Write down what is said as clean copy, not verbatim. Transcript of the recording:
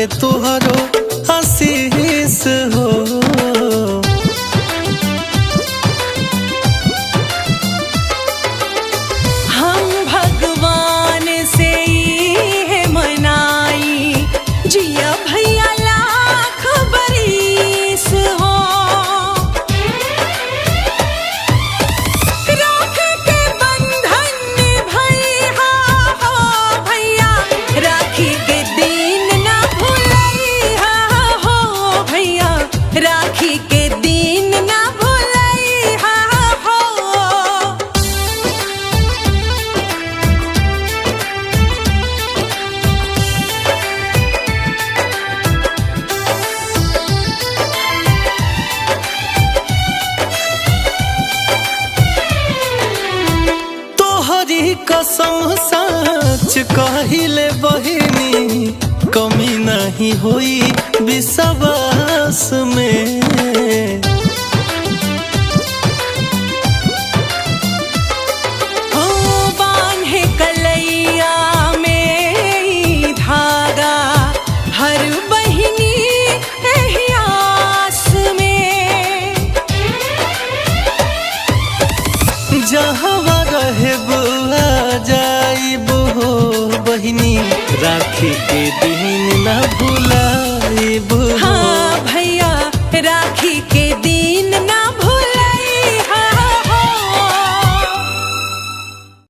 रहे तुहरो आशीष हो। हम भगवान से है मनाई जिया भैया लाख बरिस हो। राख के बंधन निभैया हो भैया, राखी के दिन ना भूलैया हो भैया, राखी के दिन ना भूलैया हो। तोहरी कसम सच कहिले बहिनी, कमी नहीं हुई विश्वास में। हो बान्हे कलैया में धागा हर बहिनी एही आस में। जहाँ रहे बुआ जाइब हो बहिनी, राखी के दिन ना भूला